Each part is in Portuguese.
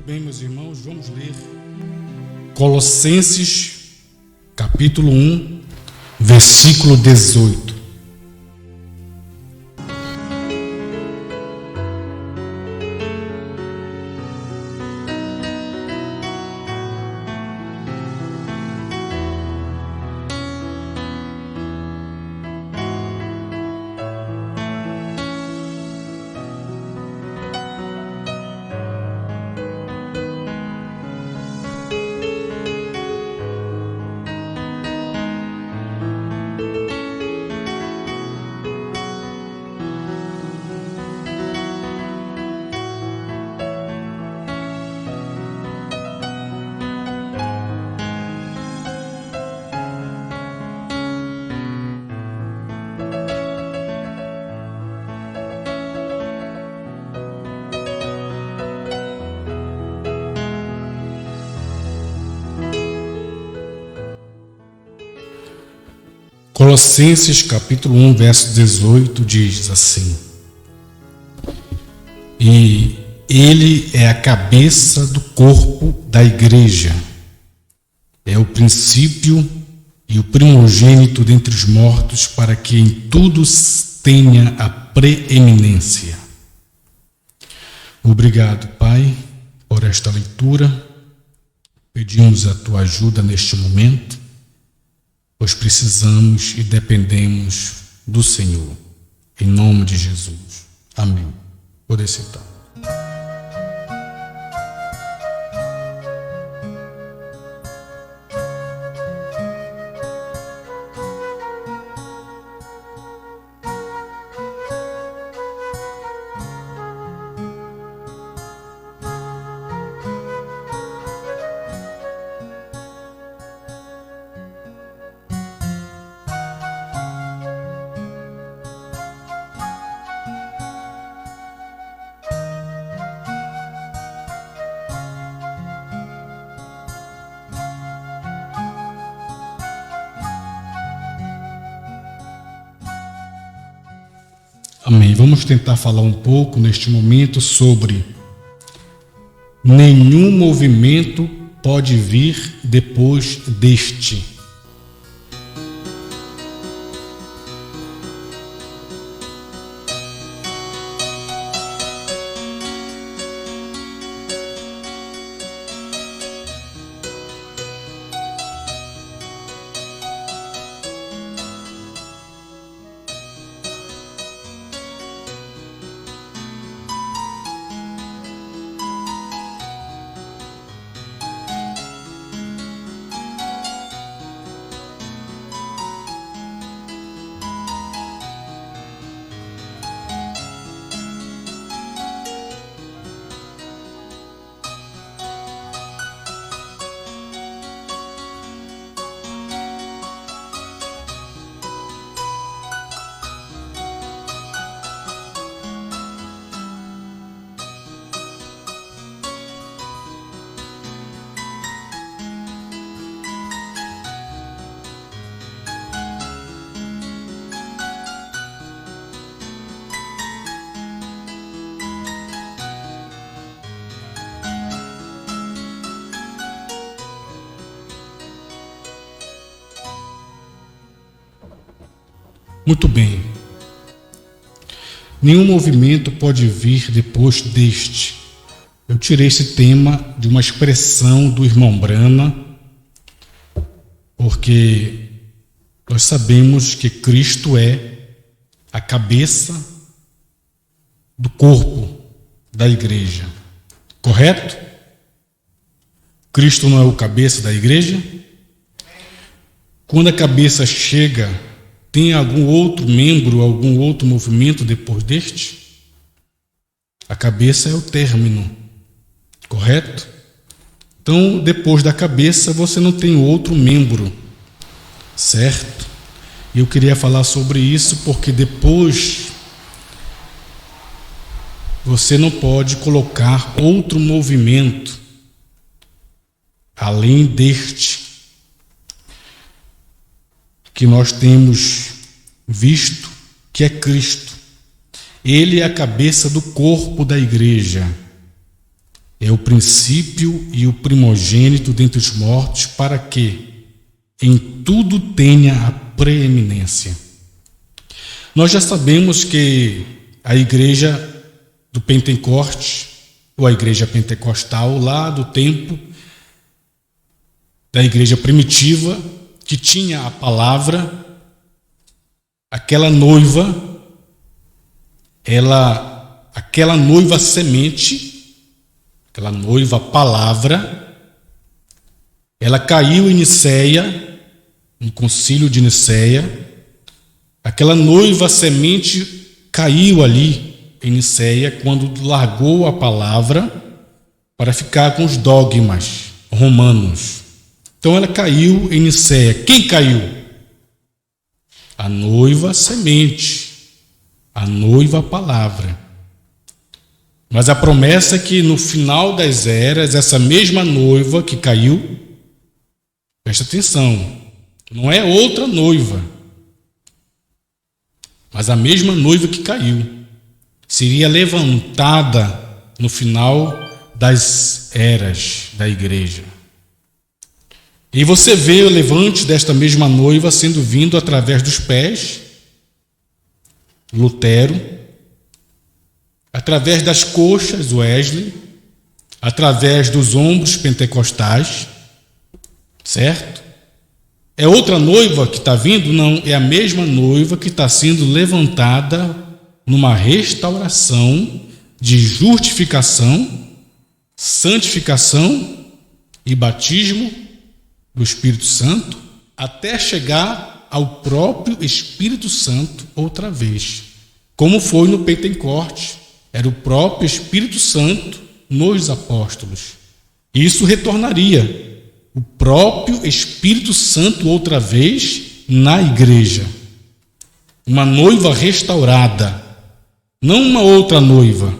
bem, meus irmãos, vamos ler Colossenses, capítulo 1, versículo 18. Colossenses capítulo 1, verso 18 diz assim: E ele é a cabeça do corpo da igreja, é o princípio e o primogênito dentre os mortos, para que em tudo tenha a preeminência. Obrigado, Pai, por esta leitura. Pedimos a tua ajuda neste momento, pois precisamos e dependemos do Senhor. Em nome de Jesus. Amém. Pode sentar. Amém. Vamos tentar falar um pouco neste momento sobre nenhum movimento pode vir depois deste. Muito bem. Nenhum movimento pode vir depois deste. Eu tirei esse tema de uma expressão do irmão Brana, porque nós sabemos que Cristo é a cabeça do corpo da igreja. Correto? Cristo não é o cabeça da igreja? Quando a cabeça chega, tem algum outro membro, algum outro movimento depois deste? A cabeça é o término, correto? Então, depois da cabeça, você não tem outro membro, certo? E eu queria falar sobre isso porque depois você não pode colocar outro movimento além deste que nós temos visto, que é Cristo. Ele é a cabeça do corpo da igreja. é o princípio e o primogênito dentre os mortos, para que em tudo tenha a preeminência. Nós já sabemos que a igreja do Pentecoste, ou a igreja pentecostal, lá do tempo da igreja primitiva, que tinha a palavra, aquela noiva, aquela noiva semente, aquela noiva palavra, ela caiu em Nicéia, no concílio de Nicéia. Aquela noiva semente caiu ali em Nicéia quando largou a palavra para ficar com os dogmas romanos. Então ela caiu em Nicéia. Quem caiu? A noiva semente, a noiva palavra. Mas a promessa é que no final das eras, essa mesma noiva que caiu, presta atenção, não é outra noiva, mas a mesma noiva que caiu, seria levantada no final das eras da igreja. E você vê o levante desta mesma noiva sendo vindo através dos pés, Lutero, através das coxas, Wesley, através dos ombros, pentecostais, certo? É outra noiva que está vindo? Não, é a mesma noiva que está sendo levantada numa restauração de justificação, santificação e batismo do Espírito Santo, até chegar ao próprio Espírito Santo outra vez, como foi no Pentecoste. Era o próprio Espírito Santo nos apóstolos. Isso retornaria o próprio Espírito Santo outra vez na igreja. Uma noiva restaurada, não uma outra noiva,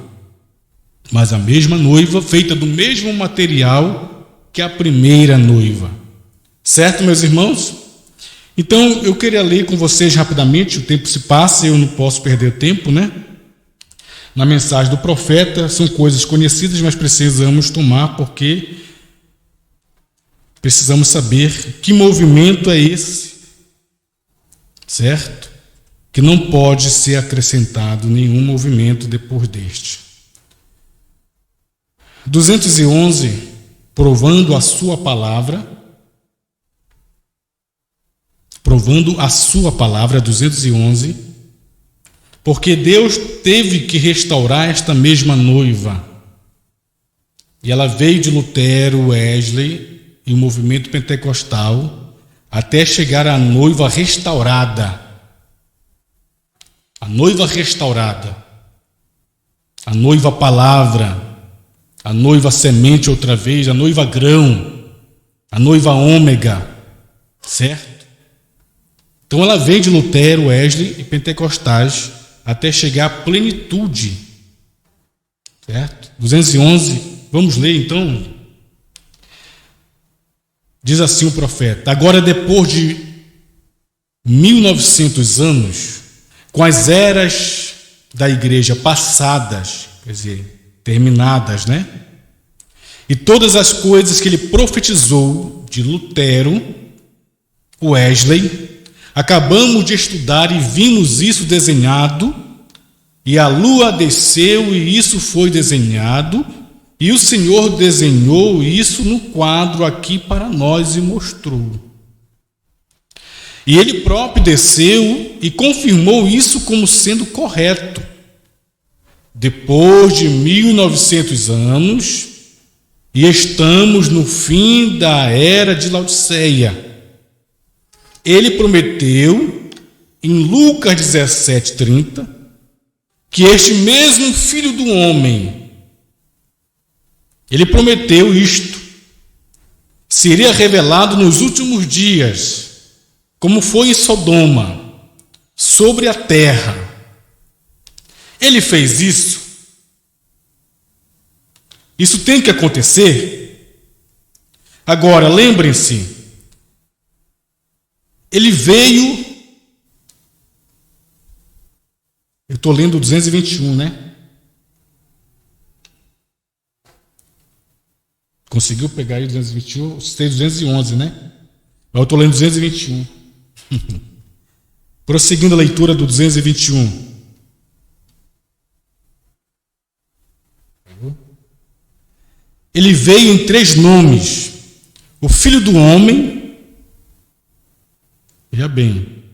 mas a mesma noiva feita do mesmo material que a primeira noiva. Certo, meus irmãos? Então, eu queria ler com vocês rapidamente, o tempo se passa e eu não posso perder tempo, né? Na mensagem do profeta, são coisas conhecidas, mas precisamos tomar, porque precisamos saber que movimento é esse, certo? Que não pode ser acrescentado nenhum movimento depois deste. 211, provando a sua palavra, 211, porque Deus teve que restaurar esta mesma noiva. E ela veio de Lutero, Wesley e o movimento pentecostal até chegar à noiva restaurada. A noiva restaurada, a noiva palavra, a noiva semente outra vez, a noiva grão, a noiva ômega, certo? Então ela veio de Lutero, Wesley e pentecostais até chegar à plenitude, certo? 211, vamos ler então. Diz assim o profeta: agora, depois de 1900 anos, com as eras da igreja passadas, quer dizer, terminadas, né? E todas as coisas que ele profetizou de Lutero, Wesley, acabamos de estudar e vimos isso desenhado, e a lua desceu e isso foi desenhado, e o Senhor desenhou isso no quadro aqui para nós e mostrou. E ele próprio desceu e confirmou isso como sendo correto. Depois de 1900 anos, e estamos no fim da era de Laodiceia. Ele prometeu, em Lucas 17:30, que este mesmo Filho do Homem, ele prometeu isto, seria revelado nos últimos dias, como foi em Sodoma, sobre a terra. Ele fez isso. Isso tem que acontecer. Agora, lembrem-se, ele veio, eu estou lendo o 221, né? Conseguiu pegar aí 221? Citei 211, né? Mas eu estou lendo 221. Prosseguindo a leitura do 221. Ele veio em 3 nomes: o Filho do Homem, veja bem,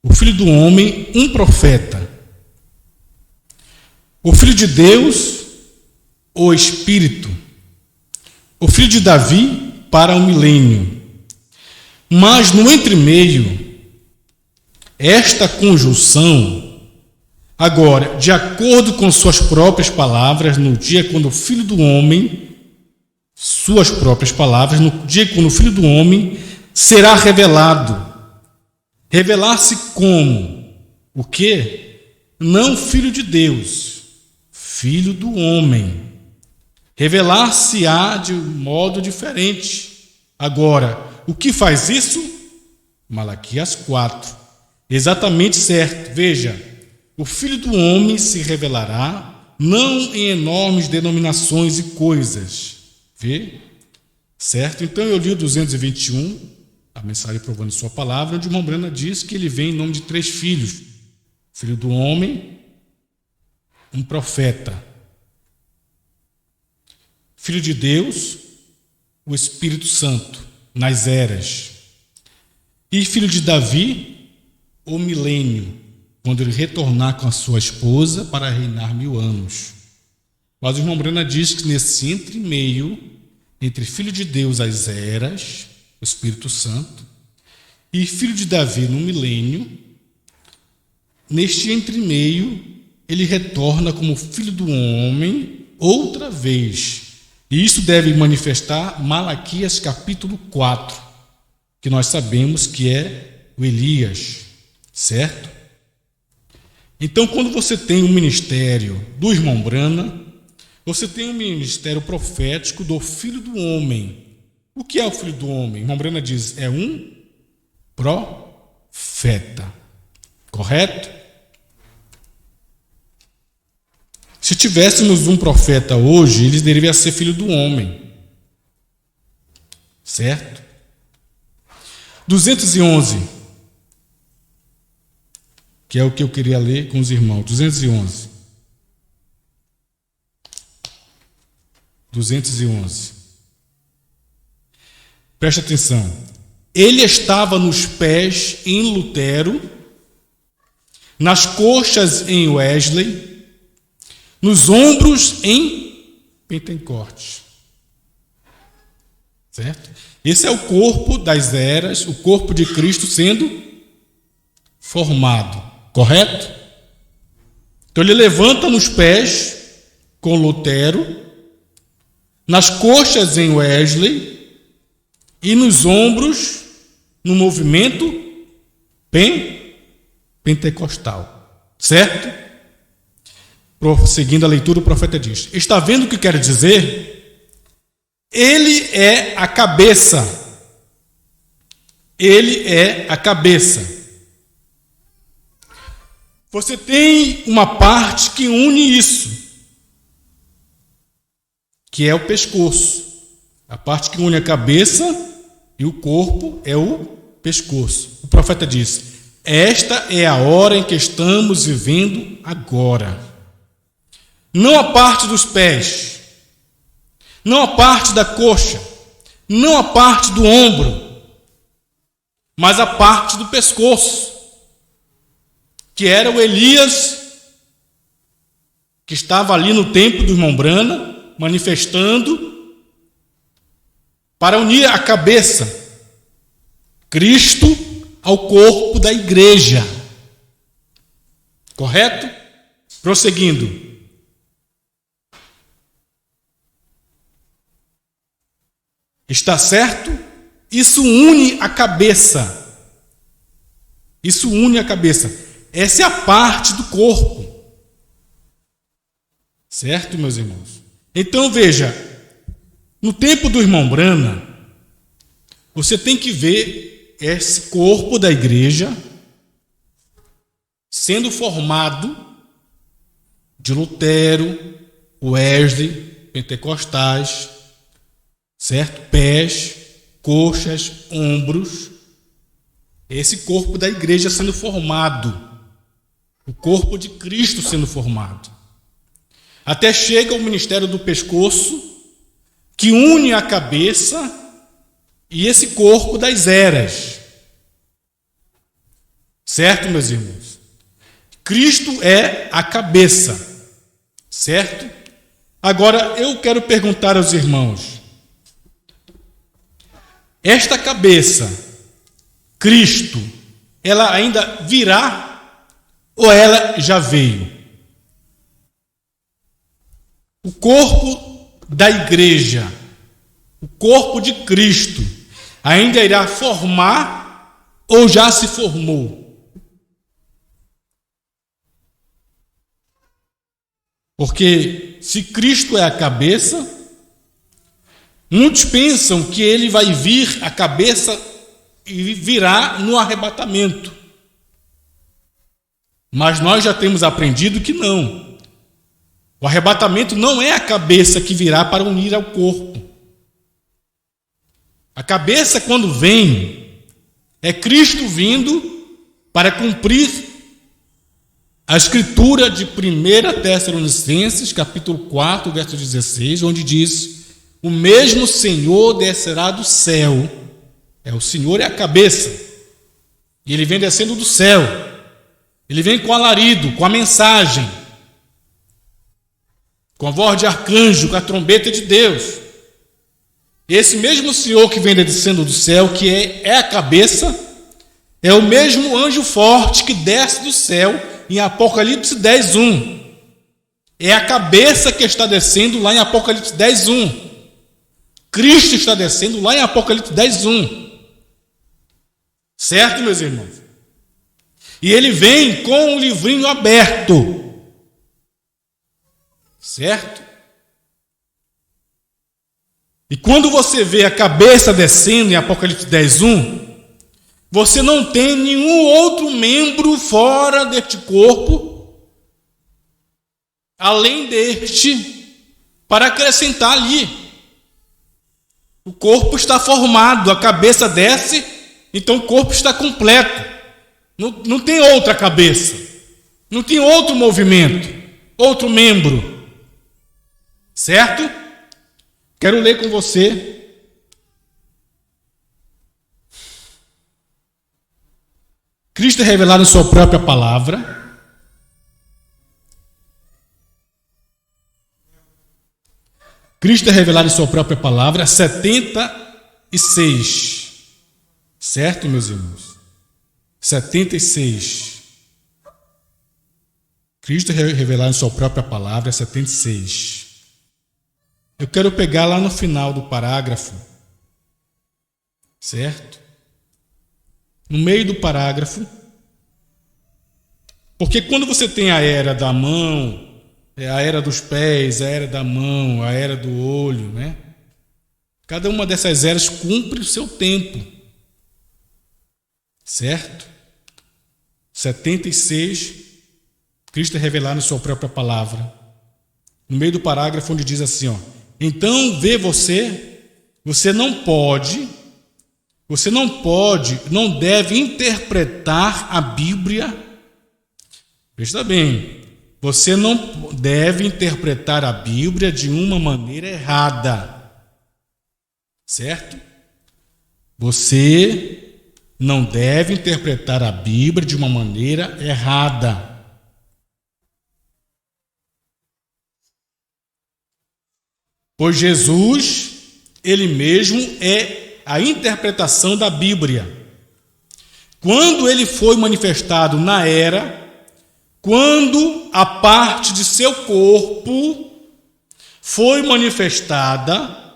o Filho do Homem, um profeta, o Filho de Deus, o Espírito, o Filho de Davi para o milênio. Mas no entremeio, esta conjunção, agora, de acordo com suas próprias palavras, no dia quando o Filho do Homem, suas próprias palavras, no dia quando o Filho do Homem será revelado. Revelar-se como? O quê? Não Filho de Deus, Filho do Homem. Revelar-se-á de um modo diferente. Agora, o que faz isso? Malaquias 4. Exatamente certo. Veja, o Filho do Homem se revelará não em enormes denominações e coisas. Vê? Certo? Então eu li o 221, a mensagem provando sua palavra, onde Mombrana diz que ele vem em nome de 3 filhos. Filho do Homem, um profeta. Filho de Deus, o Espírito Santo, nas eras. E filho de Davi, o milênio, quando ele retornar com a sua esposa para reinar 1000 anos. Mas o irmão Brana diz que nesse entre-meio, entre filho de Deus, as eras, o Espírito Santo, e filho de Davi no milênio, neste entre-meio, ele retorna como filho do homem outra vez. E isso deve manifestar Malaquias capítulo 4, que nós sabemos que é o Elias, certo? Então, quando você tem um ministério do irmão Brana, você tem um ministério profético do Filho do Homem. O que é o Filho do Homem? O irmão Brana diz, é um profeta. Correto? Se tivéssemos um profeta hoje, ele deveria ser filho do homem. Certo? 211, que é o que eu queria ler com os irmãos. 211. 211. Preste atenção. Ele estava nos pés em Lutero, nas coxas em Wesley, nos ombros em Pentecostes. Certo? Esse é o corpo das eras, o corpo de Cristo sendo formado. Correto? Então ele levanta nos pés com Lutero, nas coxas em Wesley e nos ombros no movimento pentecostal. Certo? Prosseguindo a leitura, o profeta diz: está vendo o que quer dizer? Ele é a cabeça. Ele é a cabeça. Você tem uma parte que une isso, que é o pescoço. A parte que une a cabeça e o corpo é o pescoço. O profeta diz: esta é a hora em que estamos vivendo agora. Não a parte dos pés, não a parte da coxa, não a parte do ombro, mas a parte do pescoço, que era o Elias, que estava ali no templo do irmão Brana, manifestando, para unir a cabeça, Cristo, ao corpo da igreja. Correto? Prosseguindo. Está certo? Isso une a cabeça. Isso une a cabeça. Essa é a parte do corpo. Certo, meus irmãos? Então veja, no tempo do irmão Brana, você tem que ver esse corpo da igreja sendo formado de Lutero, Wesley, pentecostais, certo? Pés, coxas, ombros. Esse corpo da igreja sendo formado, o corpo de Cristo sendo formado. Até chega o ministério do pescoço, que une a cabeça e esse corpo das eras. Certo, meus irmãos? Cristo é a cabeça, certo? Agora, eu quero perguntar aos irmãos, esta cabeça, Cristo, ela ainda virá ou ela já veio? O corpo da igreja, o corpo de Cristo, ainda irá formar ou já se formou? Porque se Cristo é a cabeça, muitos pensam que ele vai vir a cabeça e virá no arrebatamento. Mas nós já temos aprendido que não. O arrebatamento não é a cabeça que virá para unir ao corpo. A cabeça, quando vem, é Cristo vindo para cumprir a escritura de 1 Tessalonicenses, capítulo 4, verso 16, onde diz: o mesmo Senhor descerá do céu. O Senhor é a cabeça. E ele vem descendo do céu. Ele vem com alarido, com a mensagem, com a voz de arcanjo, com a trombeta de Deus. Esse mesmo Senhor que vem descendo do céu, que é a cabeça, é o mesmo anjo forte que desce do céu em Apocalipse 10:1. É a cabeça que está descendo lá em Apocalipse 10:1. Cristo está descendo lá em Apocalipse 10:1. Certo, meus irmãos? E ele vem com o livrinho aberto. Certo? E quando você vê a cabeça descendo em Apocalipse 10:1, você não tem nenhum outro membro fora deste corpo, além deste, para acrescentar ali. O corpo está formado, a cabeça desce, então o corpo está completo. Não tem outra cabeça, não tem outro movimento, outro membro. Certo? Quero ler com você Cristo é revelado em sua própria palavra. Cristo é revelado em sua própria palavra, 76. Certo, meus irmãos? 76. Cristo é revelado em sua própria palavra, 76. Eu quero pegar lá no final do parágrafo. Certo? No meio do parágrafo. Porque quando você tem a era da mão, a era dos pés, a era da mão, a era do olho, né? Cada uma dessas eras cumpre o seu tempo. Certo? 76, Cristo é revelado em sua própria palavra. No meio do parágrafo onde diz assim, ó: então vê você não pode, não deve interpretar a Bíblia. Presta bem, você não deve interpretar a Bíblia de uma maneira errada. Certo? Você não deve interpretar a Bíblia de uma maneira errada. Pois Jesus, ele mesmo é a interpretação da Bíblia. Quando ele foi manifestado na era, quando a parte de seu corpo foi manifestada,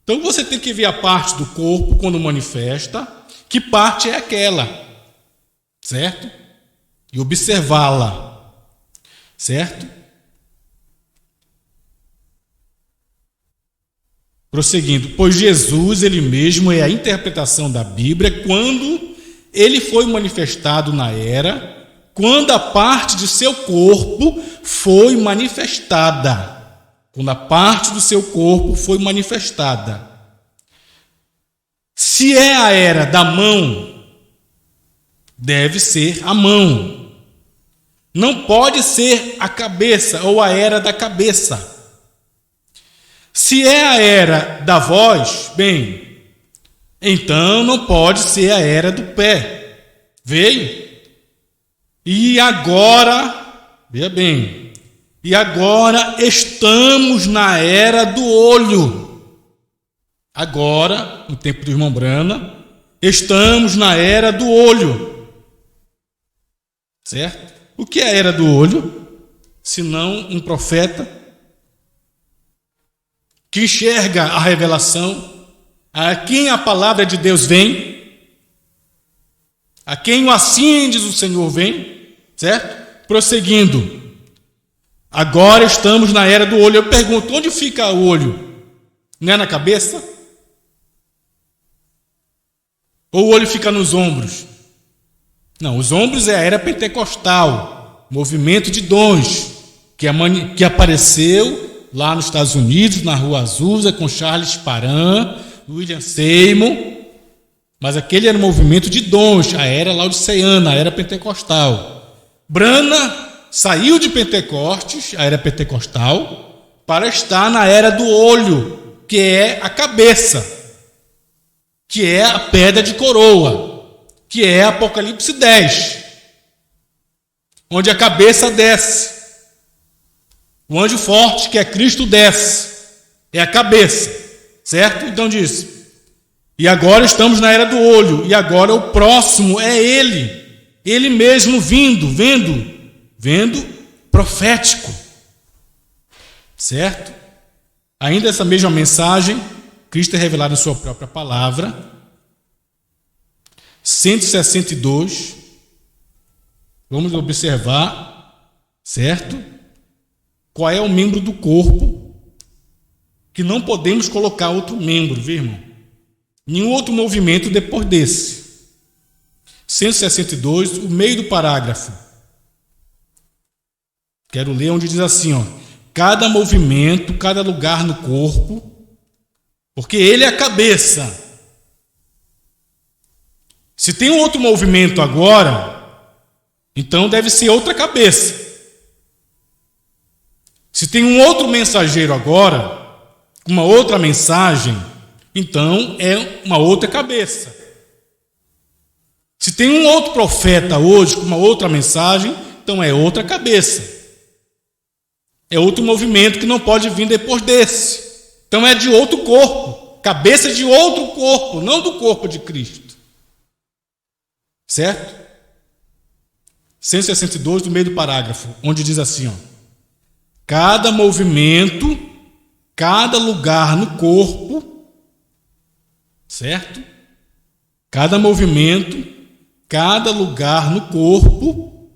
então você tem que ver a parte do corpo quando manifesta, que parte é aquela, certo? E observá-la, certo? Prosseguindo, pois Jesus, ele mesmo é a interpretação da Bíblia quando ele foi manifestado na era, quando a parte de seu corpo foi manifestada. Quando a parte do seu corpo foi manifestada. Se é a era da mão, deve ser a mão. Não pode ser a cabeça ou a era da cabeça. Se é a era da voz, bem, então não pode ser a era do pé. Veio? E agora, veja bem, e agora estamos na era do olho. Agora, no tempo do irmão Brana, estamos na era do olho. Certo? O que é a era do olho? Senão um profeta que enxerga a revelação, a quem a palavra de Deus vem, a quem o assim diz o Senhor vem, certo? Prosseguindo. Agora estamos na era do olho. Eu pergunto, onde fica o olho? Não é na cabeça? Ou o olho fica nos ombros? Não, os ombros é a era pentecostal, movimento de dons, que apareceu lá nos Estados Unidos, na Rua Azusa, com Charles Parham, William Seymour, mas aquele era um movimento de dons, a era laodiceana, a era pentecostal. Brana saiu de Pentecostes, a era pentecostal, para estar na era do olho, que é a cabeça, que é a pedra de coroa, que é Apocalipse 10, onde a cabeça desce. O anjo forte, que é Cristo, desce. É a cabeça. Certo? Então diz. E agora estamos na era do olho. E agora o próximo é ele. Ele mesmo vendo, profético. Certo? Ainda essa mesma mensagem, Cristo é revelado em sua própria palavra. 162. Vamos observar. Certo? Qual é o membro do corpo que não podemos colocar outro membro, viu, irmão? Nenhum outro movimento depois desse. 162, o meio do parágrafo. Quero ler onde diz assim, ó. Cada movimento, cada lugar no corpo, porque ele é a cabeça. Se tem um outro movimento agora, então deve ser outra cabeça. Se tem um outro mensageiro agora, uma outra mensagem, então é uma outra cabeça. Se tem um outro profeta hoje com uma outra mensagem, então é outra cabeça. É outro movimento que não pode vir depois desse. Então é de outro corpo, cabeça de outro corpo, não do corpo de Cristo. Certo? 162 do meio do parágrafo, onde diz assim, ó. Cada movimento, cada lugar no corpo, certo? Cada movimento, cada lugar no corpo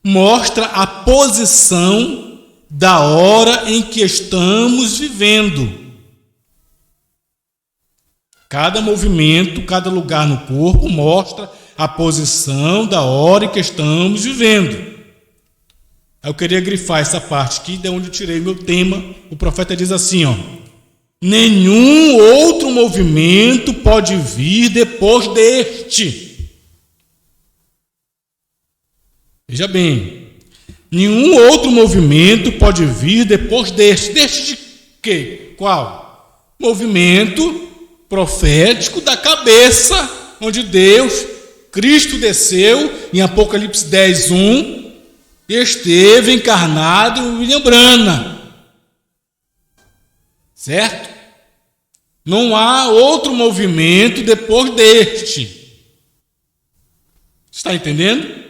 mostra a posição da hora em que estamos vivendo. Cada movimento, cada lugar no corpo mostra a posição da hora em que estamos vivendo. Eu queria grifar essa parte aqui, de onde eu tirei meu tema. O profeta diz assim, ó. Nenhum outro movimento pode vir depois deste. Veja bem. Nenhum outro movimento pode vir depois deste. Deste de quê? Qual? Movimento profético da cabeça, onde Deus, Cristo desceu em Apocalipse 10:1. Esteve encarnado em William Brana. Certo? Não há outro movimento depois deste. Está entendendo?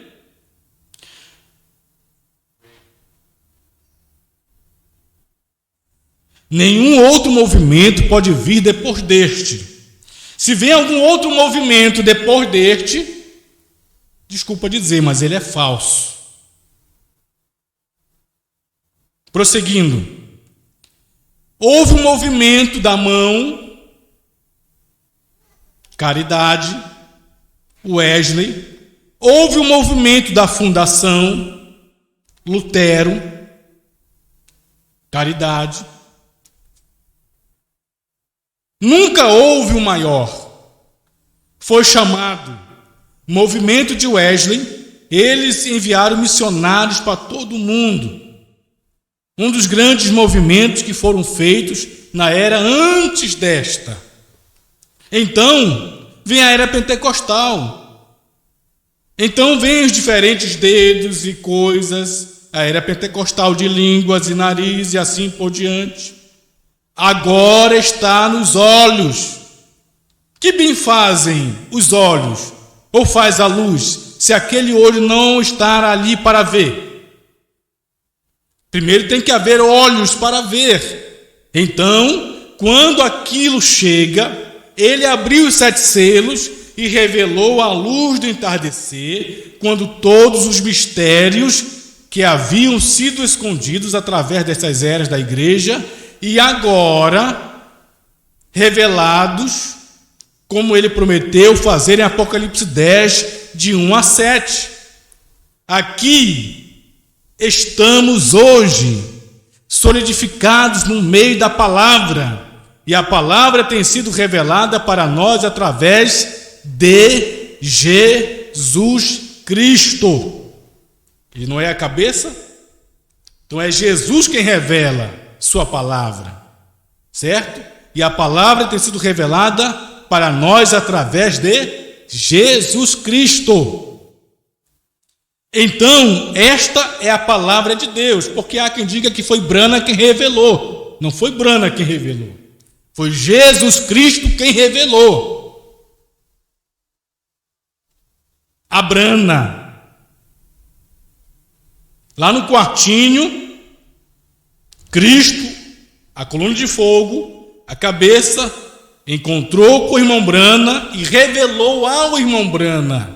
Nenhum outro movimento pode vir depois deste. Se vem algum outro movimento depois deste, desculpa dizer, mas ele é falso. Prosseguindo. Houve um movimento da mão, Caridade, Wesley. Houve um movimento da fundação, Lutero, Caridade. Nunca houve o maior. foi chamado Movimento de Wesley. Eles enviaram missionários para todo o mundo. Um dos grandes movimentos que foram feitos na era antes desta. Então, vem a era pentecostal. Então, vem os diferentes dedos e coisas, a era pentecostal de línguas e nariz e assim por diante. Agora está nos olhos. Que bem fazem os olhos, ou faz a luz, se aquele olho não estar ali para ver? Primeiro tem que haver olhos para ver. Então, quando aquilo chega, ele abriu os 7 selos e revelou a luz do entardecer, quando todos os mistérios que haviam sido escondidos através dessas eras da igreja, e agora revelados, como ele prometeu fazer em Apocalipse 10, de 1 a 7. Aqui estamos hoje, solidificados no meio da palavra, e a palavra tem sido revelada para nós através de Jesus Cristo. Ele não é a cabeça? Então é Jesus quem revela sua palavra, certo? E a palavra tem sido revelada para nós através de Jesus Cristo. Então, esta é a palavra de Deus, porque há quem diga que foi Branham quem revelou. Não foi Branham quem revelou, foi Jesus Cristo quem revelou a Branham. Lá no quartinho, Cristo, a coluna de fogo, a cabeça, encontrou com o irmão Branham e revelou ao irmão Branham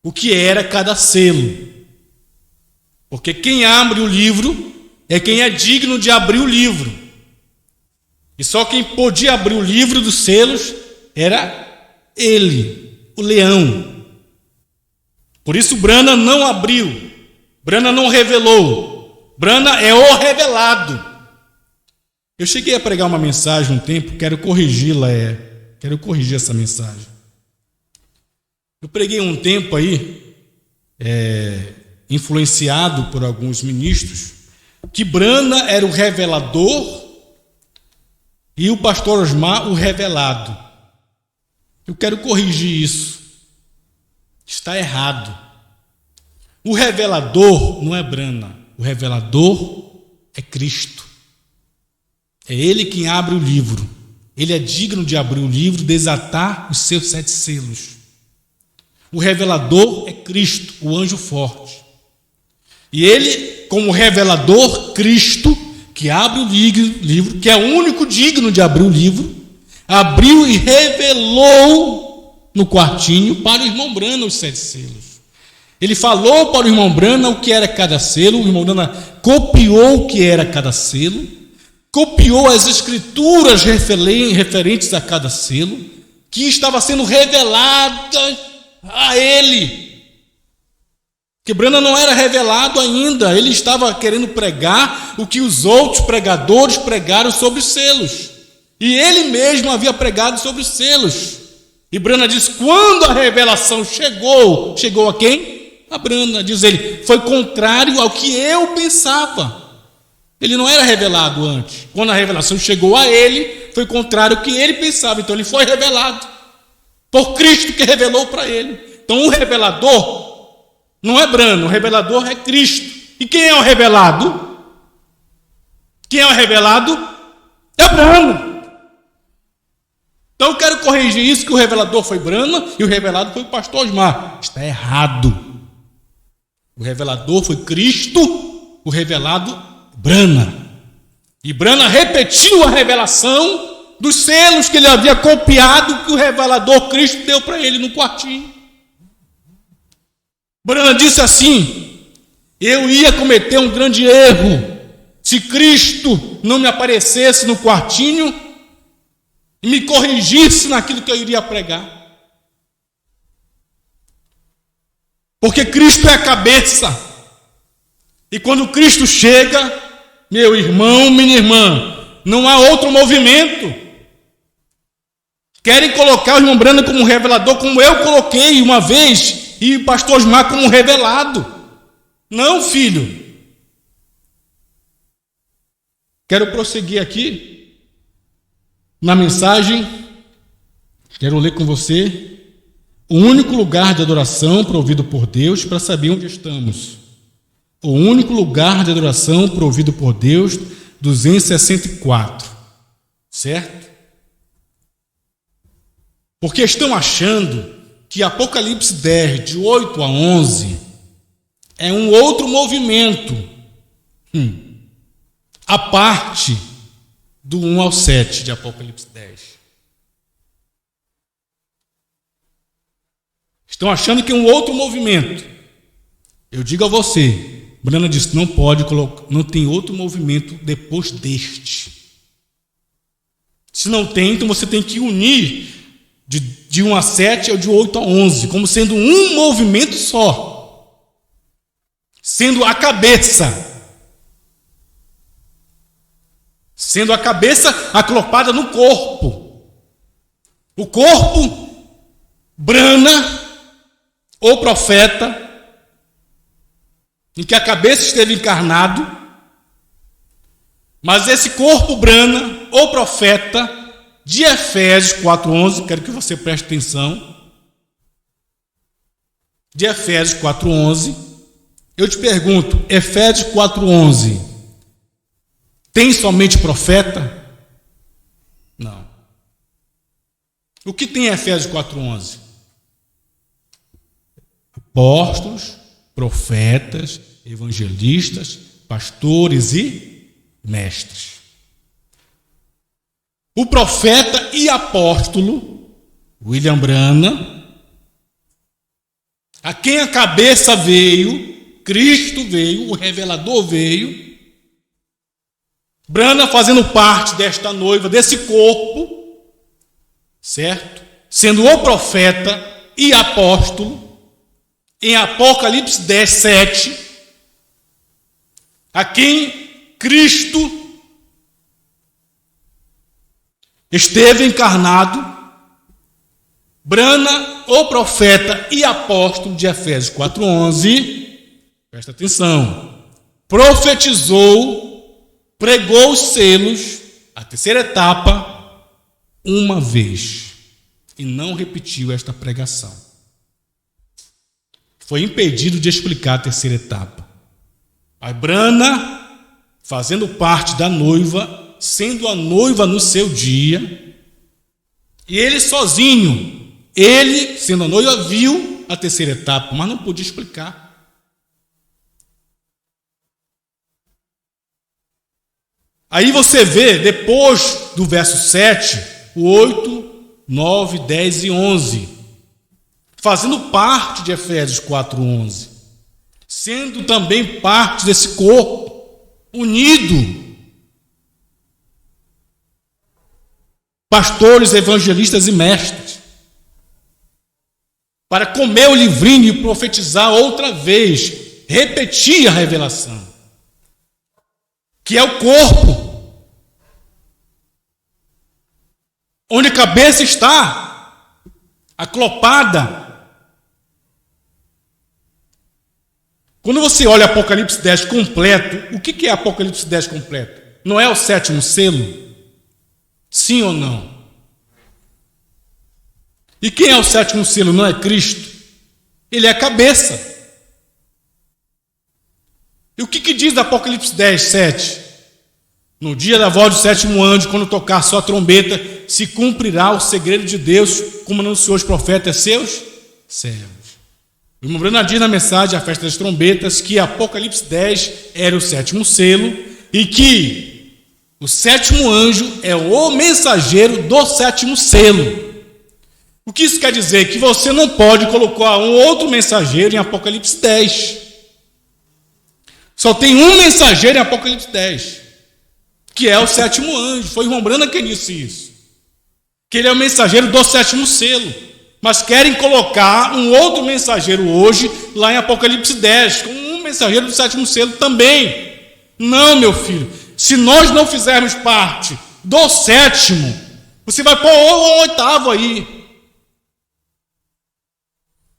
o que era cada selo. Porque quem abre o livro é quem é digno de abrir o livro. E só quem podia abrir o livro dos selos era ele, o leão. Por isso Branham não abriu, Branham não revelou, Branham é o revelado. Eu cheguei a pregar uma mensagem um tempo, quero corrigir essa mensagem. Eu preguei um tempo aí, influenciado por alguns ministros, que Branham era o revelador e o pastor Osmar o revelado. Eu quero corrigir isso. Está errado. O revelador não é Branham, o revelador é Cristo. É ele quem abre o livro. Ele é digno de abrir o livro, desatar os seus 7 selos. O revelador é Cristo, o anjo forte. E ele, como revelador, Cristo, que abre o livro, que é o único digno de abrir o livro, abriu e revelou no quartinho para o irmão Branham os 7 selos. Ele falou para o irmão Branham o que era cada selo, o irmão Branham copiou o que era cada selo, copiou as escrituras referentes a cada selo, que estava sendo revelada a ele. Que Branham não era revelado ainda, ele estava querendo pregar o que os outros pregadores pregaram sobre os selos. E ele mesmo havia pregado sobre os selos. E Branham diz: quando a revelação chegou a quem? A Branham, diz ele, foi contrário ao que eu pensava. Ele não era revelado antes. Quando a revelação chegou a ele, foi contrário ao que ele pensava. Então ele foi revelado por Cristo, que revelou para ele. Então o revelador não é Branham, o revelador é Cristo. E quem é o revelado? Quem é o revelado? É Branham. Então eu quero corrigir isso, que o revelador foi Branham e o revelado foi o pastor Osmar. Está errado. O revelador foi Cristo, o revelado Branham. E Branham repetiu a revelação dos selos que ele havia copiado, que o revelador Cristo deu para ele no quartinho. Branham disse assim: eu ia cometer um grande erro se Cristo não me aparecesse no quartinho e me corrigisse naquilo que eu iria pregar. Porque Cristo é a cabeça. E quando Cristo chega, meu irmão, minha irmã, não há outro movimento. Querem colocar o irmão Brana como revelador, como eu coloquei uma vez, e o pastor Osmar como revelado. Não, filho. Quero prosseguir aqui na mensagem. Quero ler com você o único lugar de adoração provido por Deus para saber onde estamos. O único lugar de adoração provido por Deus, 264. Certo? Porque estão achando que Apocalipse 10, de 8 a 11, é um outro movimento, a parte do 1 ao 7 de Apocalipse 10. Estão achando que é um outro movimento. Eu digo a você, Brana disse, não pode colocar, não tem outro movimento depois deste. Se não tem, então você tem que unir de 1 a 7 ou de 8 a 11, como sendo um movimento só, sendo a cabeça aclopada no corpo. O corpo, Brana, ou profeta, em que a cabeça esteve encarnado, mas esse corpo Brana, ou profeta, de Efésios 4:11, quero que você preste atenção, de Efésios 4:11, eu te pergunto, Efésios 4:11, tem somente profeta? Não. O que tem Efésios 4:11? Apóstolos, profetas, evangelistas, pastores e mestres. O profeta e apóstolo William Brana, a quem a cabeça veio, Cristo veio, o revelador veio, Brana fazendo parte desta noiva, desse corpo, certo? Sendo o profeta e apóstolo, em Apocalipse 10, 7, a quem Cristo esteve encarnado, Brana, o profeta e apóstolo de Efésios 4:11, presta atenção, profetizou, pregou os selos, a terceira etapa, uma vez, e não repetiu esta pregação. Foi impedido de explicar a terceira etapa. A Brana, fazendo parte da noiva, sendo a noiva no seu dia, e ele sozinho, ele, sendo a noiva, viu a terceira etapa, mas não podia explicar. Aí você vê, depois do verso 7, o 8, 9, 10 e 11, fazendo parte de Efésios 4:11, sendo também parte desse corpo, unido, pastores, evangelistas e mestres, para comer o livrinho e profetizar outra vez, repetir a revelação, que é o corpo, onde a cabeça está aclopada. Quando você olha Apocalipse 10 completo, o que é Apocalipse 10 completo? Não é o sétimo selo? Sim ou não? E quem é o sétimo selo? Não é Cristo? Ele é a cabeça. E o que diz Apocalipse 10, 7? No dia da voz do sétimo anjo, quando tocar sua trombeta, se cumprirá o segredo de Deus, como anunciou os profetas seus servos. O irmão Brana diz na mensagem, a festa das trombetas, que Apocalipse 10 era o sétimo selo e que o sétimo anjo é o mensageiro do sétimo selo. O que isso quer dizer? Que você não pode colocar um outro mensageiro em Apocalipse 10. Só tem um mensageiro em Apocalipse 10, que é o sétimo anjo. Foi o irmão Brana quem disse isso, que ele é o mensageiro do sétimo selo. Mas querem colocar um outro mensageiro hoje, lá em Apocalipse 10, como um mensageiro do sétimo selo também. Não, meu filho, se nós não fizermos parte do sétimo, o Você vai pôr o oitavo aí.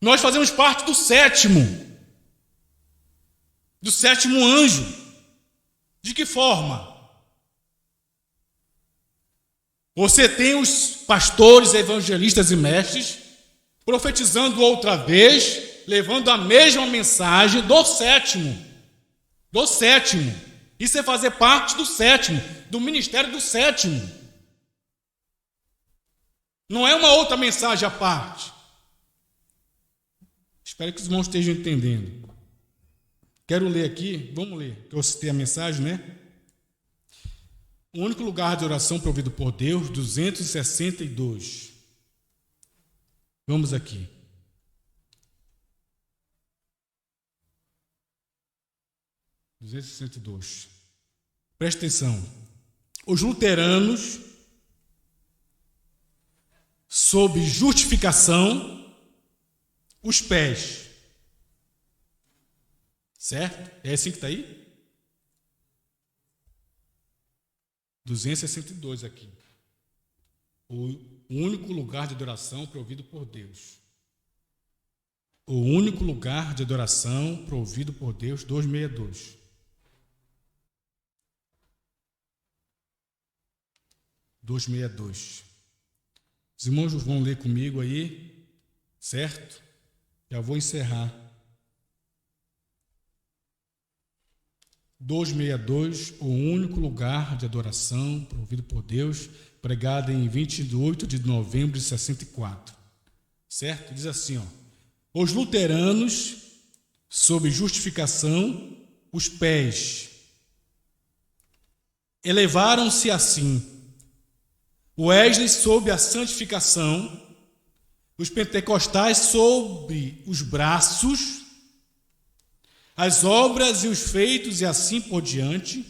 Nós fazemos parte do sétimo anjo. De que forma? Você tem os pastores, evangelistas e mestres profetizando outra vez, levando a mesma mensagem do sétimo. Isso é fazer parte do sétimo, do ministério do sétimo. Não é uma outra mensagem à parte. Espero que os irmãos estejam entendendo. Quero ler aqui, vamos ler, que eu citei a mensagem, né? O único lugar de oração provido por Deus, 262. Vamos aqui. Preste atenção. Os luteranos, sob justificação, os pés. Certo? É assim que está aí? 262 aqui. O único lugar de adoração provido por Deus. O único lugar de adoração provido por Deus, 262. Os irmãos vão ler comigo aí, certo? Já vou encerrar. 262, o único lugar de adoração provido por Deus, pregado em 28 de novembro de 64. Certo? Diz assim, ó. Os luteranos, sob justificação, os pés, elevaram-se assim. O Wesley sob a santificação, os pentecostais sob os braços, as obras e os feitos e assim por diante,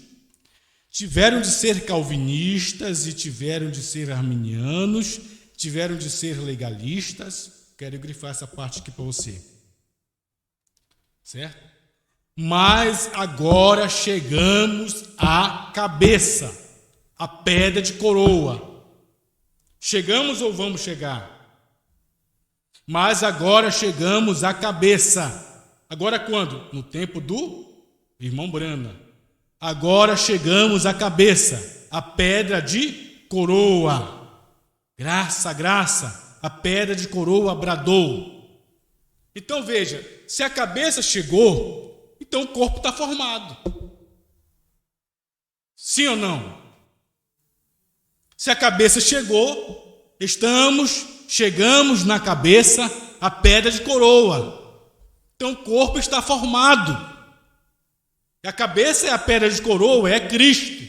tiveram de ser calvinistas e tiveram de ser arminianos, tiveram de ser legalistas. Quero grifar essa parte aqui para você. Certo? Mas agora chegamos à cabeça, à pedra de coroa. Chegamos ou vamos chegar? Mas agora chegamos à cabeça. Agora quando? No tempo do irmão Brana. Agora chegamos à cabeça, a pedra de coroa. Graça, graça, a pedra de coroa bradou. Então veja, se a cabeça chegou, então o corpo está formado. Sim ou não? Se a cabeça chegou, chegamos na cabeça, a pedra de coroa. Então o corpo está formado. E a cabeça é a pedra de coroa, é Cristo.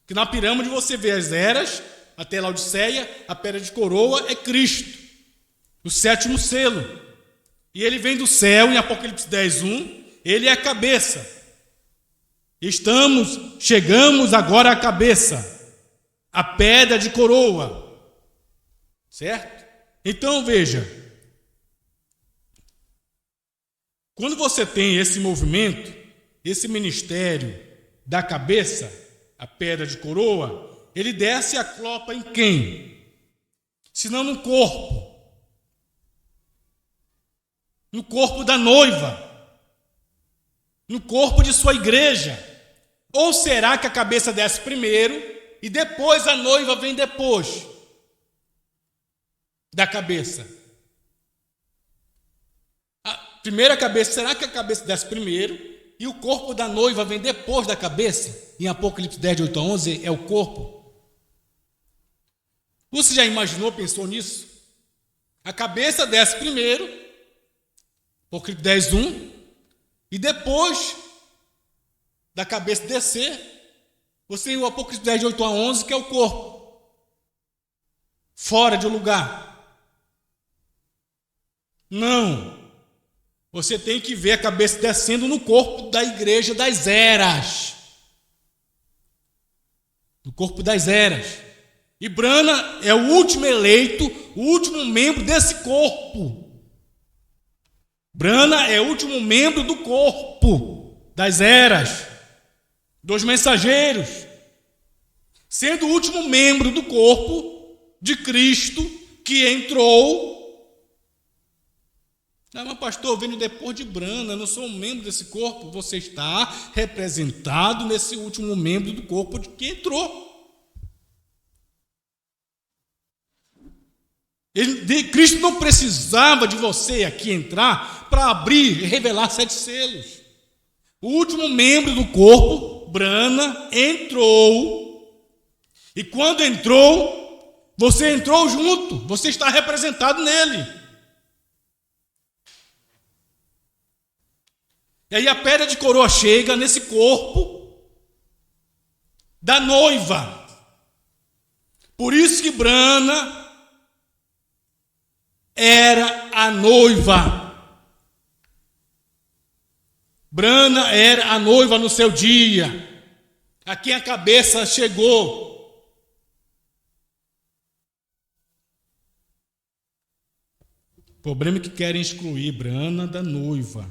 Que na pirâmide você vê as eras, até Laodiceia, a pedra de coroa é Cristo. O sétimo selo. E ele vem do céu, em Apocalipse 10:1, ele é a cabeça. Chegamos agora à cabeça, a pedra de coroa. Certo? Então veja, quando você tem esse movimento, esse ministério da cabeça, a pedra de coroa, ele desce a clopa em quem? Senão no corpo. No corpo da noiva. No corpo de sua igreja. Ou será que a cabeça desce primeiro e depois a noiva vem depois da cabeça? A primeira cabeça, será que a cabeça desce primeiro e o corpo da noiva vem depois da cabeça? Em Apocalipse 10, de 8 a 11, é o corpo. Você já imaginou, pensou nisso? A cabeça desce primeiro, Apocalipse 10, 1, e depois da cabeça descer, você tem o Apocalipse 10, de 8 a 11, que é o corpo. Fora de um lugar. Não. Você tem que ver a cabeça descendo no corpo da igreja das eras. No corpo das eras. E Brana é o último eleito, o último membro desse corpo. Brana é o último membro do corpo das eras, dos mensageiros. Sendo o último membro do corpo, de Cristo que entrou. Não, mas pastor, eu venho depois de Brana, eu não sou um membro desse corpo. Você está representado nesse último membro do corpo de que entrou. Cristo não precisava de você aqui entrar para abrir e revelar 7 selos. O último membro do corpo, Brana, entrou. E quando entrou, você entrou junto. Você está representado nele. E aí a pedra de coroa chega nesse corpo da noiva. Por isso que Brana era a noiva. Brana era a noiva no seu dia, a quem a cabeça chegou. O problema é que querem excluir Brana da noiva.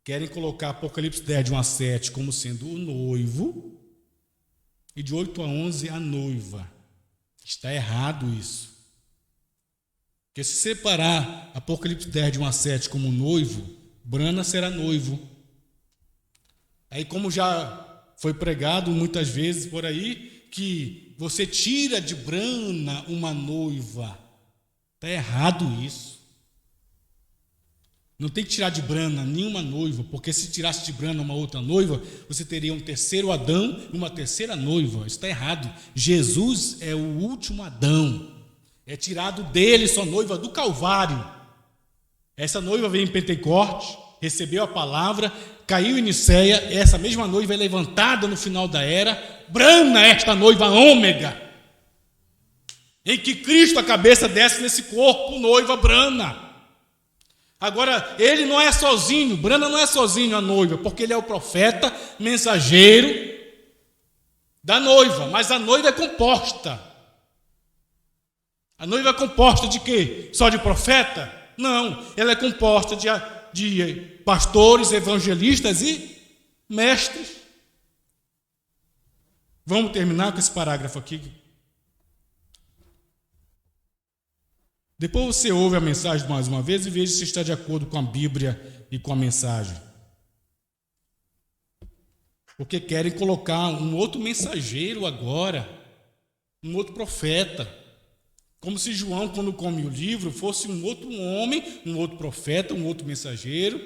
Querem colocar Apocalipse 10, de 1 a 7, como sendo o noivo, e de 8 a 11, a noiva. Está errado isso. Porque se separar Apocalipse 10, de 1 a 7 como noivo, Brana será noivo. Aí, como já foi pregado muitas vezes por aí, que você tira de Brana uma noiva. Está errado isso. Não tem que tirar de Brana nenhuma noiva, porque se tirasse de Brana uma outra noiva, você teria um terceiro Adão e uma terceira noiva. Isso está errado. Jesus é o último Adão. É tirado dele sua noiva do Calvário. Essa noiva veio em Pentecostes, recebeu a palavra, caiu em Nicéia. Essa mesma noiva é levantada no final da era. Brana, esta noiva ômega, em que Cristo, a cabeça, desce nesse corpo, noiva Brana. Agora, ele não é sozinho, Brana não é sozinho a noiva, porque ele é o profeta, mensageiro da noiva, mas a noiva é composta. A noiva é composta de quê? Só de profeta? Não, ela é composta de pastores, evangelistas e mestres. Vamos terminar com esse parágrafo aqui. Depois você ouve a mensagem mais uma vez e veja se está de acordo com a Bíblia e com a mensagem. Porque querem colocar um outro mensageiro agora, um outro profeta. Como se João, quando come o livro, fosse um outro homem, um outro profeta, um outro mensageiro.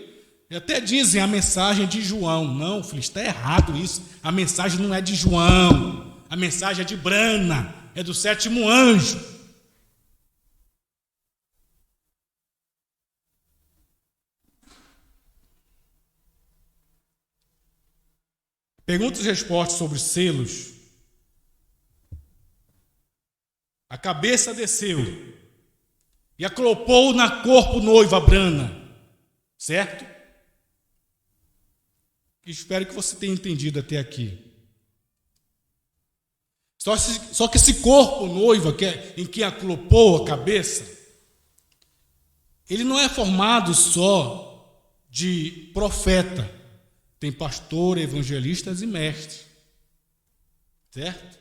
E até dizem a mensagem de João. Não, filho, está errado isso. A mensagem não é de João. A mensagem é de Brana, é do 7º anjo. Perguntas e respostas sobre selos. A cabeça desceu e aclopou na corpo noiva Brana, certo? Espero que você tenha entendido até aqui. Só que esse corpo noiva em que aclopou a cabeça, ele não é formado só de profeta. Tem pastor, evangelistas e mestres, certo?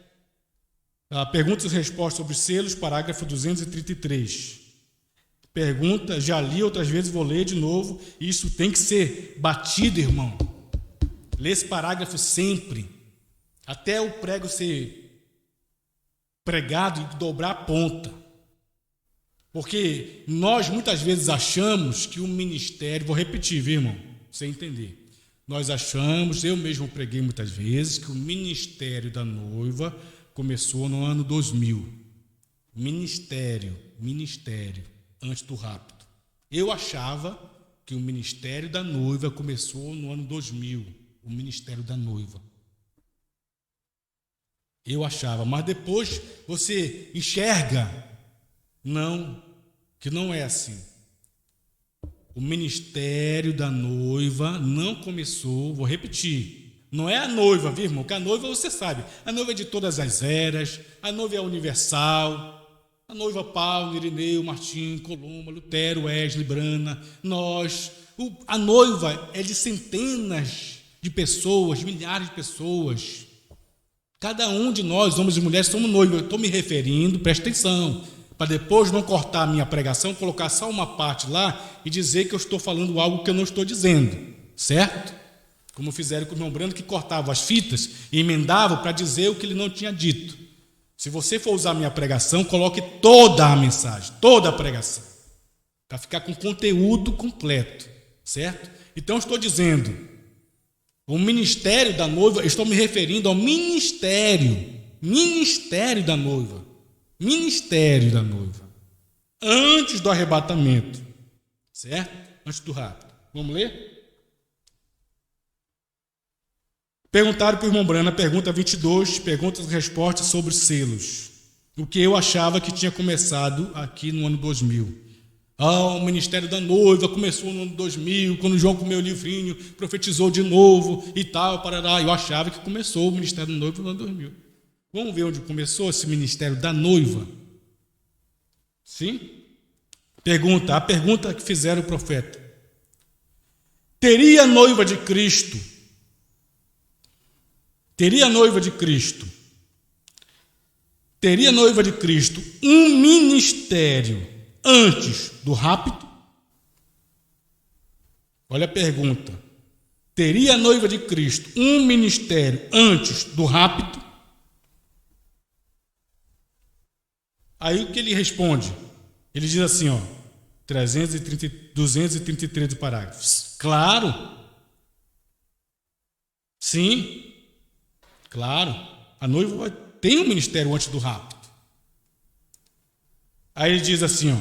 Perguntas e respostas sobre selos, parágrafo 233. Pergunta, já li outras vezes, vou ler de novo. Isso tem que ser batido, irmão. Lê esse parágrafo sempre, até o prego ser pregado e dobrar a ponta. Porque nós muitas vezes achamos que o ministério, vou repetir, viu, irmão, pra você entender. Nós achamos, eu mesmo preguei muitas vezes, que o ministério da noiva começou no ano 2000. Ministério, antes do rapto. Eu achava que o ministério da noiva começou no ano 2000, o ministério da noiva. Eu achava, mas depois você enxerga, não, que não é assim. O ministério da noiva não começou, vou repetir, não é a noiva, viu, irmão? Que a noiva você sabe, a noiva é de todas as eras, a noiva é universal, a noiva Paulo, Irineu, Martim, Colomba, Lutero, Wesley, Brana, nós. A noiva é de centenas de pessoas, milhares de pessoas. Cada um de nós, homens e mulheres, somos noivos. Eu estou me referindo, presta atenção, para depois não cortar a minha pregação, colocar só uma parte lá e dizer que eu estou falando algo que eu não estou dizendo, certo? Como fizeram com o irmão Brando, que cortava as fitas e emendava para dizer o que ele não tinha dito. Se você for usar a minha pregação, coloque toda a mensagem, toda a pregação, para ficar com conteúdo completo, certo? Então, estou dizendo, o ministério da noiva, estou me referindo ao ministério da noiva, antes do arrebatamento, certo? Antes do rapto. Vamos ler? Perguntaram para o irmão Brana, pergunta 22, perguntas e respostas sobre selos. O que eu achava que tinha começado aqui no ano 2000. O ministério da noiva começou no ano 2000, quando João com o meu livrinho profetizou de novo e tal, parará. Eu achava que começou o ministério da noiva no ano 2000. Vamos ver onde começou esse ministério da noiva? Sim? A pergunta que fizeram o profeta. Teria a noiva de Cristo um ministério antes do rapto? Olha a pergunta. Teria a noiva de Cristo um ministério antes do rapto? Aí o que ele responde? Ele diz assim, 233 parágrafos. Claro. Sim. Claro, a noiva tem um ministério antes do rapto. Aí ele diz assim,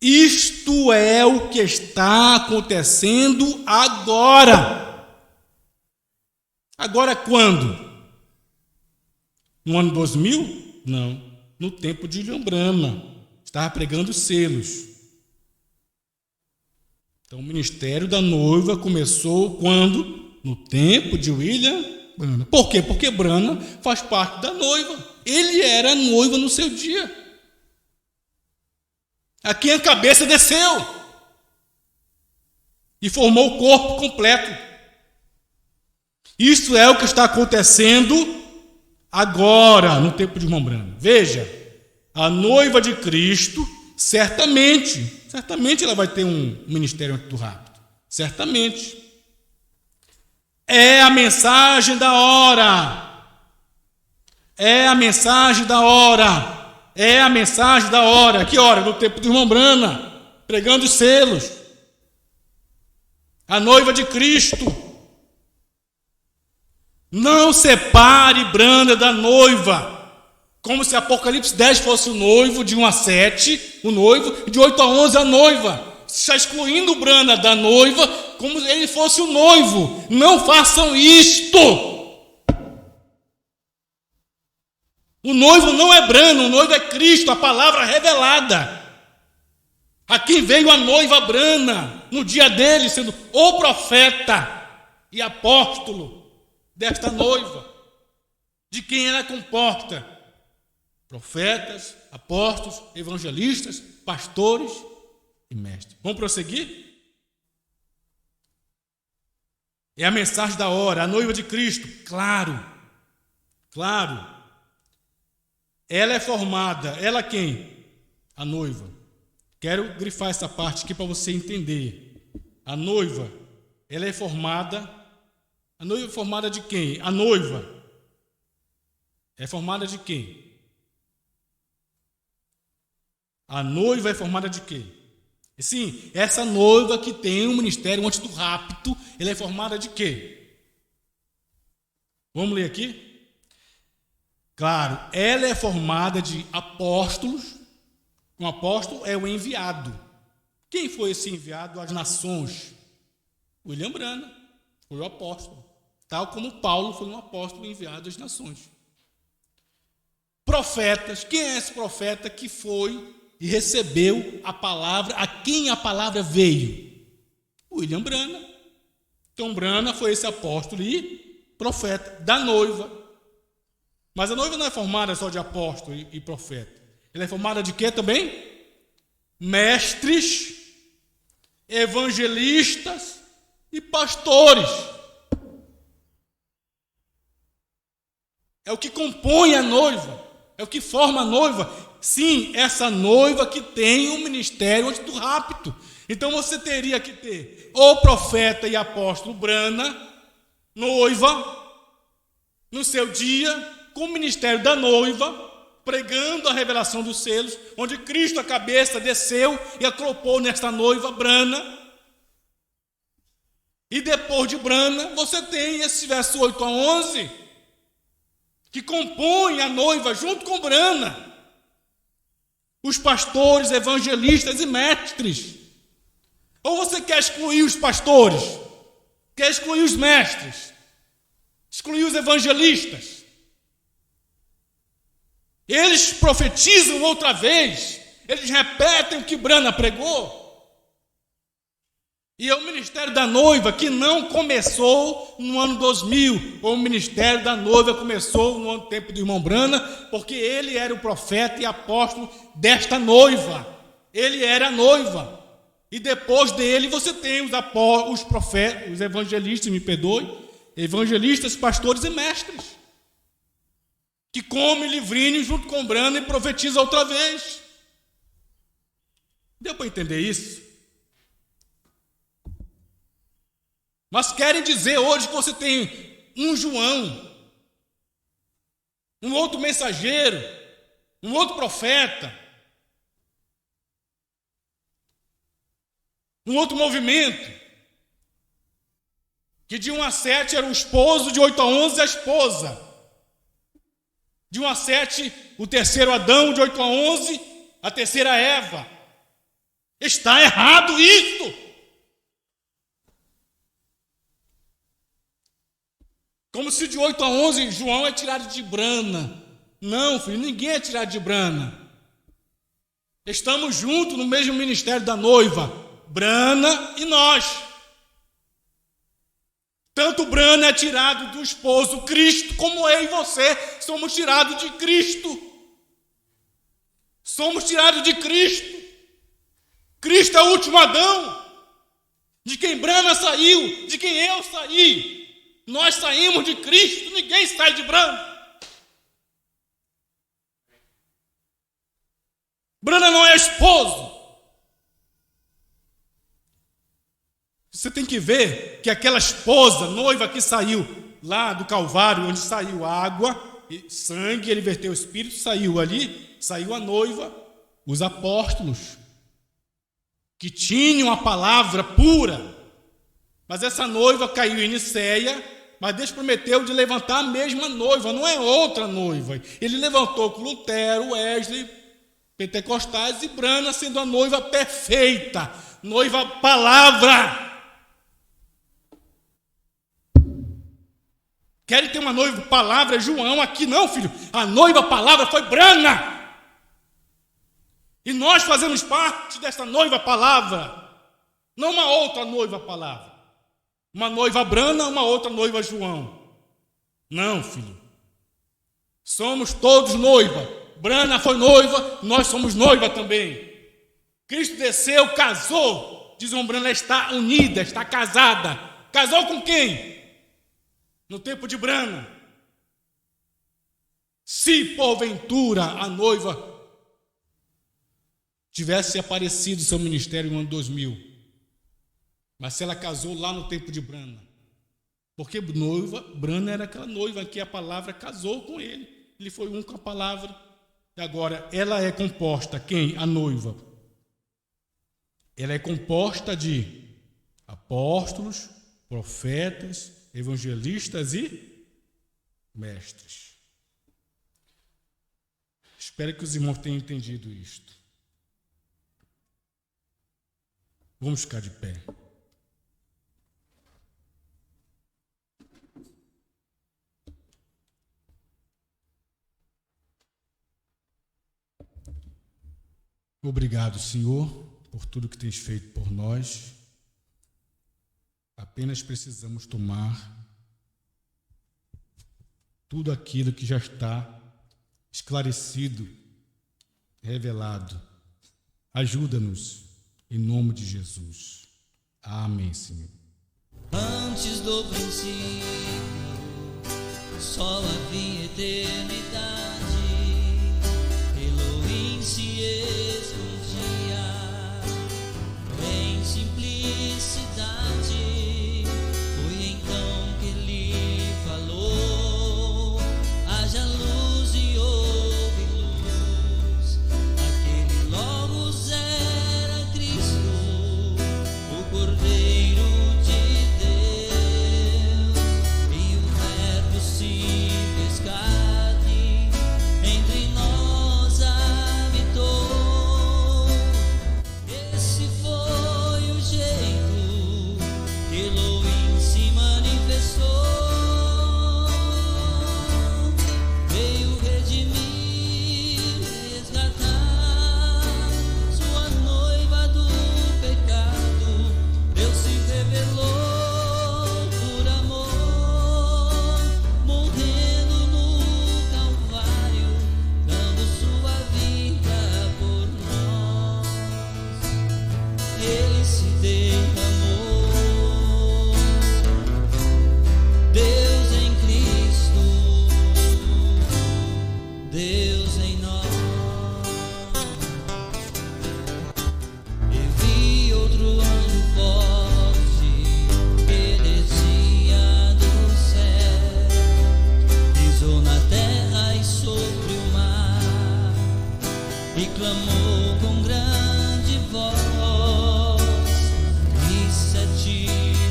isto é o que está acontecendo agora. Agora quando? No ano 2000? Não, no tempo de William Branham. Estava pregando os selos. Então o ministério da noiva começou quando? No tempo de William Branham. Por quê? Porque Branham faz parte da noiva. Ele era noiva no seu dia. A quem a cabeça desceu e formou o corpo completo. Isso é o que está acontecendo agora, no tempo de irmão Branham. Veja, a noiva de Cristo, certamente ela vai ter um ministério antes do rapto. Certamente. É a mensagem da hora. É a mensagem da hora. Que hora? No tempo do irmão Branham, pregando os selos. A noiva de Cristo. Não separe Branham da noiva. Como se Apocalipse 10 fosse o noivo, de 1 a 7, o noivo, e de 8 a 11 a noiva. Está excluindo o Branham da noiva, como se ele fosse o noivo. Não façam isto. O noivo não é Branham, o noivo é Cristo, a palavra revelada. A quem veio a noiva Branham, no dia dele, sendo o profeta e apóstolo desta noiva, de quem ela comporta profetas, apóstolos, evangelistas, pastores e mestres. Vamos prosseguir? É a mensagem da hora, a noiva de Cristo, claro. Ela é formada, ela quem? A noiva. Quero grifar essa parte aqui para você entender. A noiva, ela é formada. A noiva é formada de quem? A noiva é formada de quem? A noiva é formada de quê? Sim, essa noiva que tem um ministério antes do rapto, ela é formada de quê? Vamos ler aqui? Claro, ela é formada de apóstolos. Um apóstolo é o enviado. Quem foi esse enviado às nações? William Branham foi o apóstolo. Tal como Paulo foi um apóstolo enviado às nações. Profetas. Quem é esse profeta que foi e recebeu a palavra, a quem a palavra veio? William Branham. Então Branham foi esse apóstolo e profeta da noiva. Mas a noiva não é formada só de apóstolo e profeta. Ela é formada de quê também? Mestres, evangelistas e pastores. é o que compõe a noiva, é o que forma a noiva. Sim, essa noiva que tem um ministério antes do rapto. Então você teria que ter o profeta e apóstolo Brana, noiva, no seu dia, com o ministério da noiva, pregando a revelação dos selos, onde Cristo, a cabeça, desceu e aclopou nesta noiva Brana. E depois de Brana, você tem esse verso 8 a 11, que compõe a noiva junto com Brana, os pastores, evangelistas e mestres. Ou você quer excluir os pastores? Quer excluir os mestres? Excluir os evangelistas? Eles profetizam outra vez, eles repetem o que Brana pregou. E é o ministério da noiva que não começou no ano 2000. O ministério da noiva começou no tempo do irmão Brana, porque ele era o profeta e apóstolo desta noiva. Ele era a noiva. E depois dele você tem os profetas, os evangelistas, me perdoe, evangelistas, pastores e mestres, que comem livrinho junto com Brana e profetizam outra vez. Deu para entender isso? Mas querem dizer hoje que você tem um João, um outro mensageiro, um outro profeta, um outro movimento, que de 1 a 7 era o esposo, de 8 a 11 a esposa, de 1 a 7 o terceiro Adão, de 8 a 11 a terceira Eva. Está errado isso! Como se de 8 a 11 João é tirado de Brana. Não, filho, ninguém é tirado de Brana. Estamos juntos no mesmo ministério da noiva, Brana e nós. Tanto Brana é tirado do esposo Cristo, como eu e você somos tirados de Cristo. Somos tirados de Cristo. Cristo é o último Adão, de quem Brana saiu, de quem eu saí. Nós saímos de Cristo, ninguém sai de Brana. Brana não é esposo. Você tem que ver que aquela esposa, noiva que saiu lá do Calvário, onde saiu água e sangue, ele verteu o Espírito, saiu ali, saiu a noiva, os apóstolos, que tinham a palavra pura. Mas essa noiva caiu em Niceia, mas Deus prometeu de levantar a mesma noiva, não é outra noiva. Ele levantou com Lutero, Wesley, Pentecostais e Brana, sendo a noiva perfeita, noiva palavra. Querem ter uma noiva palavra, João? Aqui não, filho. A noiva palavra foi Brana. E nós fazemos parte dessa noiva palavra, não uma outra noiva palavra. Uma noiva Brana, uma outra noiva João. Não, filho. Somos todos noiva. Brana foi noiva, nós somos noiva também. Cristo desceu, casou. Diz o Brana, está unida, está casada. Casou com quem? No tempo de Brana. Se porventura a noiva tivesse aparecido seu ministério no ano 2000, mas se ela casou lá no tempo de Brana, porque noiva, Brana era aquela noiva que a palavra casou com ele. Ele foi um com a palavra. E agora, ela é composta, quem? A noiva. Ela é composta de apóstolos, profetas, evangelistas e mestres. Espero que os irmãos tenham entendido isto. Vamos ficar de pé. Obrigado, Senhor, por tudo que tens feito por nós. Apenas precisamos tomar tudo aquilo que já está esclarecido, revelado. Ajuda-nos, em nome de Jesus. Amém, Senhor. Antes do princípio, só havia eternidade. Elohim se escondia em simplicidade. Foi então que ele falou: haja luz e houve luz. Aquele Logos era Cristo, o Cordeiro de Deus, e o Verbo se fez carne, entre nós habitou. Esse foi o jeito que Elohim se manifestou. Veio redimir, resgatar sua noiva do pecado. Deus se revelou por amor, morrendo no Calvário, dando sua vida por nós. Ele se derramou, Deus em Cristo, Deus em nós. Eu vi outro anjo forte que descia do céu, pisou na terra e sobre o mar, e clamou com grande voz, e 7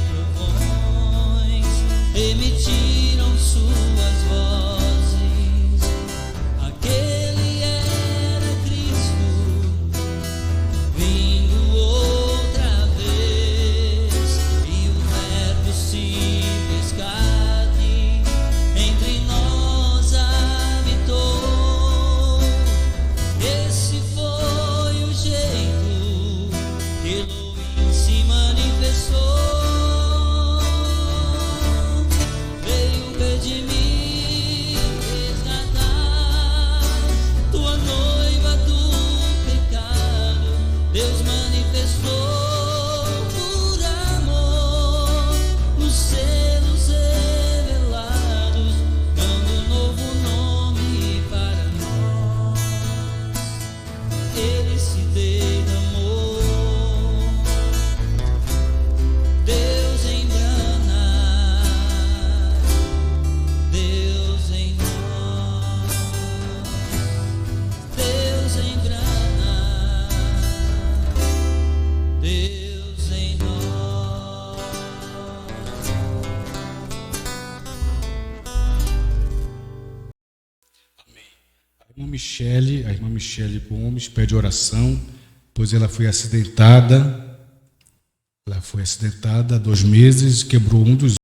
trovões emitiram suas vozes. Aquele era Cristo, vindo outra vez, e o Verbo se fez carne, entre nós habitou. Esse foi o jeito que Elohim se manifestou. Veio redimir, resgatar tua noiva do pecado. Deus manifestou por amor os selos revelados, dando um novo nome para nós. Ele se derramou, Deus em grana, Deus em nós, Deus em grana, Deus em nós. A irmã Michele Gomes pede oração, pois ela foi acidentada. Ela foi acidentada há 2 meses, quebrou um dos